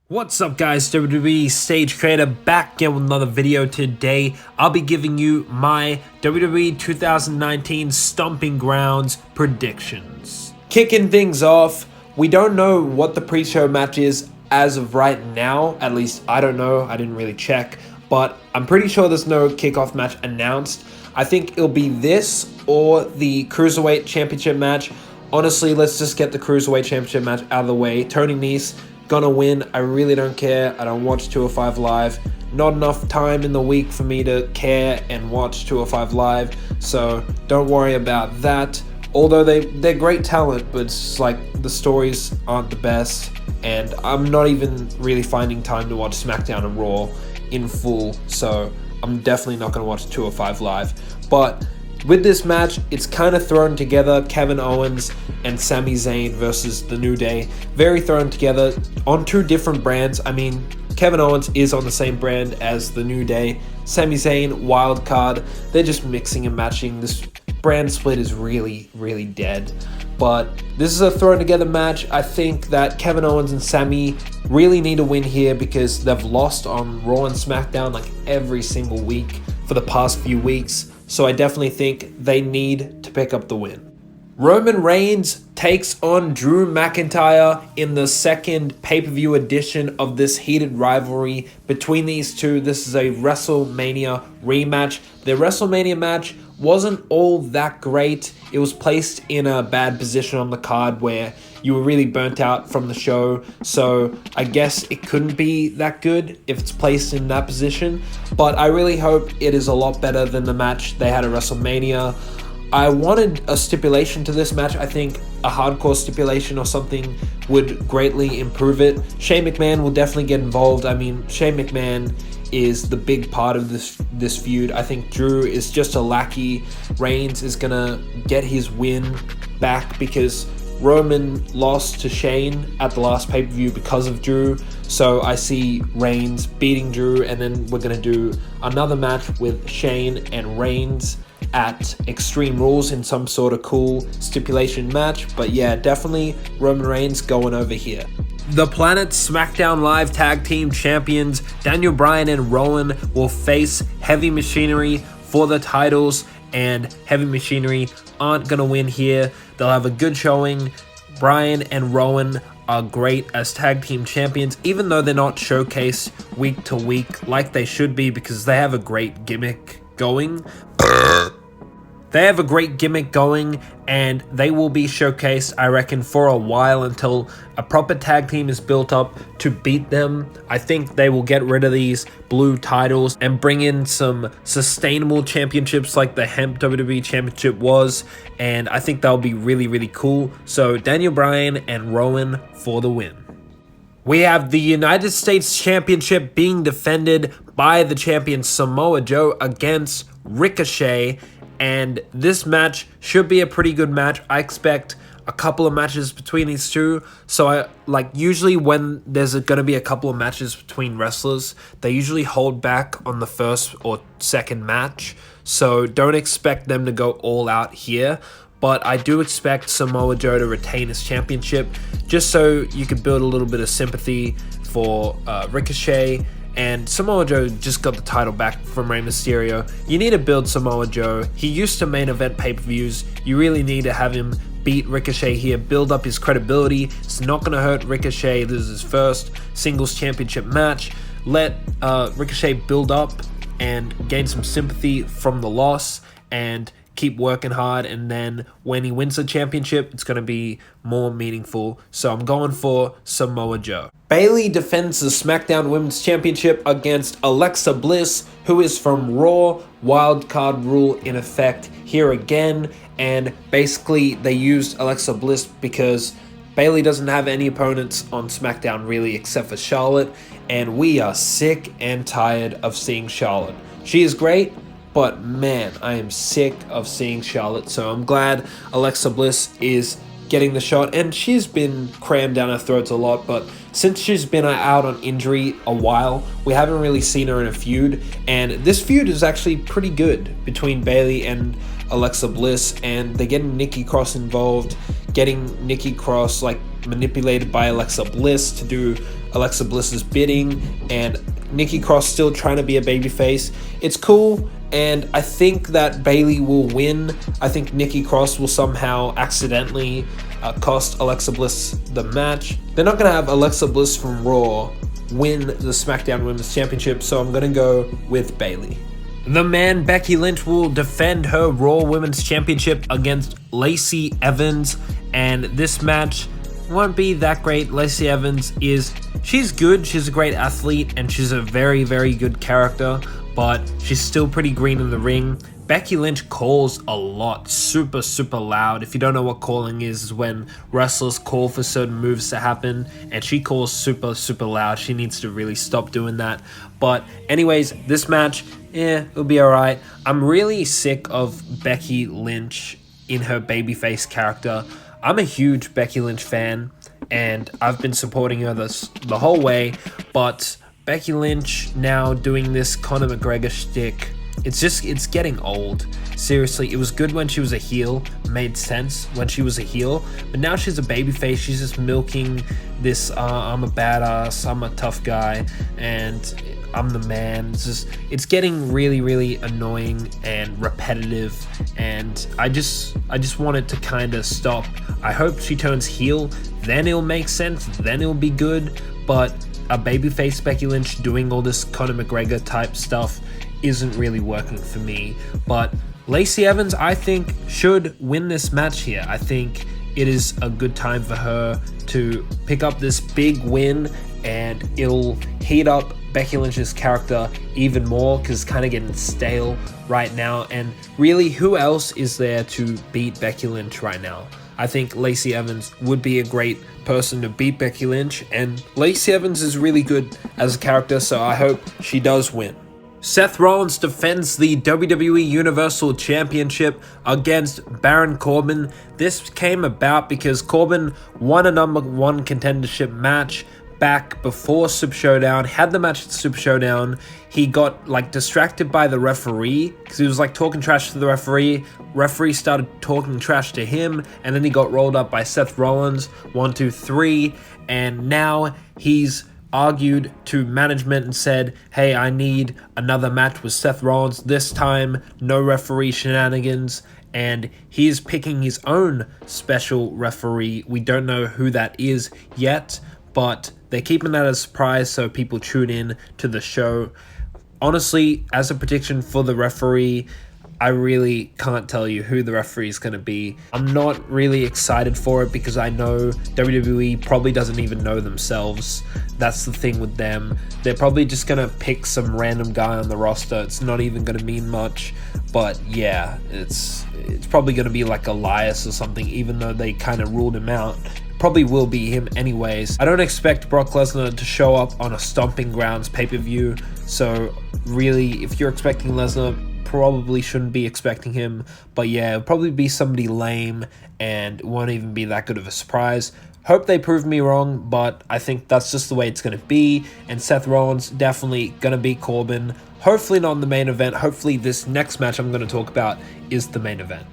What's up guys, WWE Stage Creator back again with another video. Today I'll be giving you my WWE 2019 Stomping Grounds predictions. Kicking things off, we don't know what the pre-show match is as of right now. At least I don't know, I didn't really check, but I'm pretty sure there's no kickoff match announced. I think it'll be this or the Cruiserweight Championship match. Honestly, let's just get the Cruiserweight Championship match out of the way. Tony Nese gonna win. I really don't care. I don't watch 205 Live. Not enough time in the week for me to care and watch 205 Live, so don't worry about that. Although they're great talent, but it's just like the stories aren't the best, and I'm not even really finding time to watch SmackDown and Raw in full, so I'm definitely not gonna watch 205 Live. But with this match, it's kind of thrown together. Kevin Owens and Sami Zayn versus The New Day. Very thrown together on two different brands. I mean, Kevin Owens is on the same brand as The New Day. Sami Zayn, wild card. They're just mixing and matching. This brand split is really, really dead. But this is a thrown together match. I think that Kevin Owens and Sami really need to win here because they've lost on Raw and SmackDown like every single week for the past few weeks. So I definitely think they need to pick up the win. Roman Reigns takes on Drew McIntyre in the second pay-per-view edition of this heated rivalry between these two. This is a WrestleMania rematch. The WrestleMania match wasn't all that great. It was placed in a bad position on the card where you were really burnt out from the show, so I guess it couldn't be that good if it's placed in that position, but I really hope it is a lot better than the match they had at WrestleMania. I wanted a stipulation to this match. I think a hardcore stipulation or something would greatly improve it. Shane McMahon will definitely get involved. I mean, Shane McMahon is the big part of this feud. I think Drew is just a lackey. Reigns is gonna get his win back because Roman lost to Shane at the last pay-per-view because of Drew, so I see Reigns beating Drew, and then we're going to do another match with Shane and Reigns at Extreme Rules in some sort of cool stipulation match. But yeah, definitely Roman Reigns going over here. The Planet SmackDown Live Tag Team Champions Daniel Bryan and Rowan will face Heavy Machinery for the titles, and Heavy Machinery aren't going to win here. They'll have a good showing. Bryan and Rowan are great as tag team champions, even though they're not showcased week to week like they should be, because they have a great gimmick going. They have a great gimmick going, and they will be showcased, I reckon, for a while until a proper tag team is built up to beat them. I think they will get rid of these blue titles and bring in some sustainable championships like the Hemp WWE Championship was, and I think that'll be really, really cool. So Daniel Bryan and Rowan for the win. We have the United States Championship being defended by the champion Samoa Joe against Ricochet. And this match should be a pretty good match. I expect a couple of matches between these two. So usually when there's going to be a couple of matches between wrestlers, they usually hold back on the first or second match. So don't expect them to go all out here. But I do expect Samoa Joe to retain his championship, just so you could build a little bit of sympathy for Ricochet. And Samoa Joe just got the title back from Rey Mysterio. You need to build Samoa Joe. He used to main event pay-per-views. You really need to have him beat Ricochet here, build up his credibility. It's not going to hurt Ricochet. This is his first singles championship match. Let Ricochet build up and gain some sympathy from the loss and keep working hard, and then when he wins the championship, it's going to be more meaningful. So I'm going for Samoa Joe. Bayley defends the SmackDown Women's Championship against Alexa Bliss, who is from Raw. Wildcard rule in effect here again, and basically they used Alexa Bliss because Bayley doesn't have any opponents on SmackDown really except for Charlotte, and we are sick and tired of seeing Charlotte. She is great, but man, I am sick of seeing Charlotte, so I'm glad Alexa Bliss is getting the shot, and she's been crammed down our throats a lot, but since she's been out on injury a while, we haven't really seen her in a feud, and this feud is actually pretty good between Bayley and Alexa Bliss, and they're getting Nikki Cross involved, getting Nikki Cross manipulated by Alexa Bliss to do Alexa Bliss's bidding, and Nikki Cross still trying to be a babyface. It's cool, and I think that Bayley will win. I think Nikki Cross will somehow accidentally cost Alexa Bliss the match. They're not going to have Alexa Bliss from Raw win the SmackDown Women's Championship, so I'm going to go with Bayley. The man Becky Lynch will defend her Raw Women's Championship against Lacey Evans, and this match won't be that great. Lacey Evans she's good, she's a great athlete, and she's a very, very good character, but she's still pretty green in the ring. Becky Lynch calls a lot, super, super loud. If you don't know what calling is when wrestlers call for certain moves to happen, and she calls super, super loud. She needs to really stop doing that. But anyways, this match, it'll be alright. I'm really sick of Becky Lynch in her babyface character. I'm a huge Becky Lynch fan, and I've been supporting her the whole way, but Becky Lynch now doing this Conor McGregor shtick, it's getting old. Seriously, it was good when she was a heel, made sense when she was a heel, but now she's a babyface. She's just milking this, I'm a badass, I'm a tough guy, and I'm the man. It's getting really, really annoying and repetitive, and I just want it to kind of stop. I hope she turns heel, then it'll make sense, then it'll be good, but a babyface Becky Lynch doing all this Conor McGregor type stuff isn't really working for me. But Lacey Evans, I think, should win this match here. I think it is a good time for her to pick up this big win, and it'll heat up Becky Lynch's character even more, because it's kind of getting stale right now. And really, who else is there to beat Becky Lynch right now? I think Lacey Evans would be a great person to beat Becky Lynch, and Lacey Evans is really good as a character, so I hope she does win. Seth Rollins defends the WWE Universal Championship against Baron Corbin. This came about because Corbin won a #1 contendership match back before Super Showdown, had the match at Super Showdown. He got distracted by the referee because he was talking trash to the referee. Referee started talking trash to him, and then he got rolled up by Seth Rollins, 1, 2, 3, and now he's argued to management and said, hey, I need another match with Seth Rollins, this time no referee shenanigans, and he's picking his own special referee. We don't know who that is yet, but they're keeping that as a surprise so people tune in to the show. Honestly, as a prediction for the referee, I really can't tell you who the referee is going to be. I'm not really excited for it because I know WWE probably doesn't even know themselves. That's the thing with them. They're probably just going to pick some random guy on the roster. It's not even going to mean much. But yeah, it's probably going to be like Elias or something, even though they kind of ruled him out. Probably will be him anyways. I don't expect Brock Lesnar to show up on a Stomping Grounds pay-per-view. So really, if you're expecting Lesnar, probably shouldn't be expecting him. But yeah, it'll probably be somebody lame and won't even be that good of a surprise. Hope they prove me wrong, but I think that's just the way it's going to be. And Seth Rollins definitely going to beat Corbin. Hopefully not in the main event. Hopefully this next match I'm going to talk about is the main event.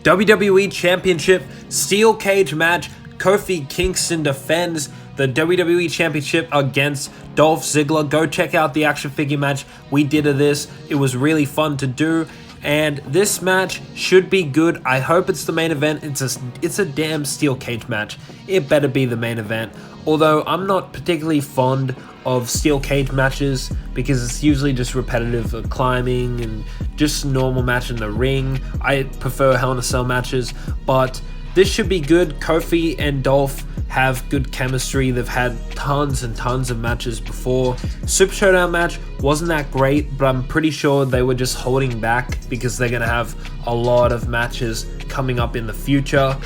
WWE Championship Steel Cage match. Kofi Kingston defends the WWE Championship against Dolph Ziggler. Go check out the action figure match we did of this. It was really fun to do, and this match should be good. I hope it's the main event. It's a damn steel cage match. It better be the main event. Although I'm not particularly fond of steel cage matches because it's usually just repetitive climbing and just a normal match in the ring. I prefer Hell in a Cell matches, but this should be good. Kofi and Dolph have good chemistry. They've had tons and tons of matches before. Super Showdown match wasn't that great, but I'm pretty sure they were just holding back because they're going to have a lot of matches coming up in the future.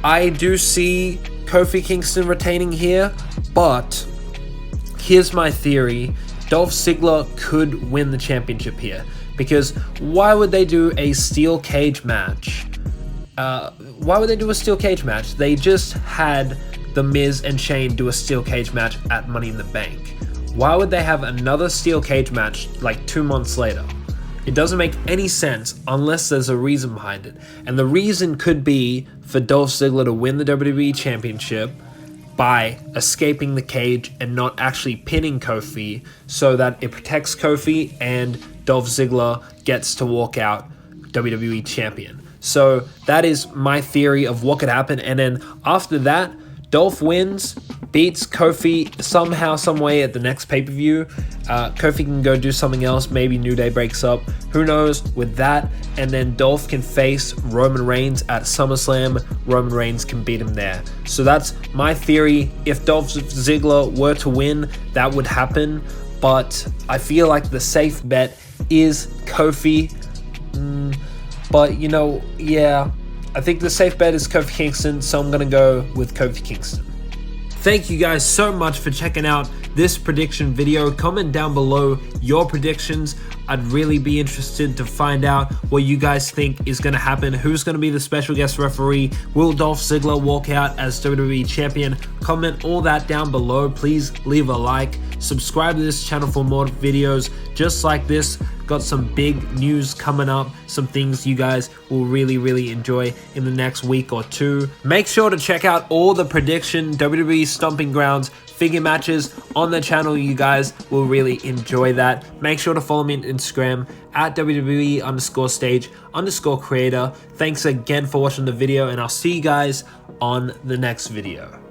I do see Kofi Kingston retaining here, but here's my theory. Dolph Ziggler could win the championship here, because why would they do a steel cage match? Why would they do a steel cage match? They just had The Miz and Shane do a steel cage match at Money in the Bank. Why would they have another steel cage match like 2 months later? It doesn't make any sense unless there's a reason behind it. And the reason could be for Dolph Ziggler to win the WWE Championship, by escaping the cage and not actually pinning Kofi, so that it protects Kofi and Dolph Ziggler gets to walk out WWE champion. So that is my theory of what could happen. And then after that, Dolph wins, beats Kofi somehow, some way at the next pay-per-view. Kofi can go do something else. Maybe New Day breaks up. Who knows with that? And then Dolph can face Roman Reigns at SummerSlam. Roman Reigns can beat him there. So that's my theory. If Dolph Ziggler were to win, that would happen. But I feel like the safe bet is Kofi. But, you know, yeah, I think the safe bet is Kofi Kingston, so I'm going to go with Kofi Kingston. Thank you guys so much for checking out this prediction video. Comment down below your predictions. I'd really be interested to find out what you guys think is going to happen. Who's going to be the special guest referee? Will Dolph Ziggler walk out as WWE champion? Comment all that down below. Please leave a like. Subscribe to this channel for more videos just like this. Got some big news coming up, some things you guys will really enjoy in the next week or two. Make sure to check out all the prediction WWE Stomping Grounds figure matches on the channel. You guys will really enjoy that. Make sure to follow me on Instagram at WWE_stage_creator. Thanks again for watching the video, and I'll see you guys on the next video.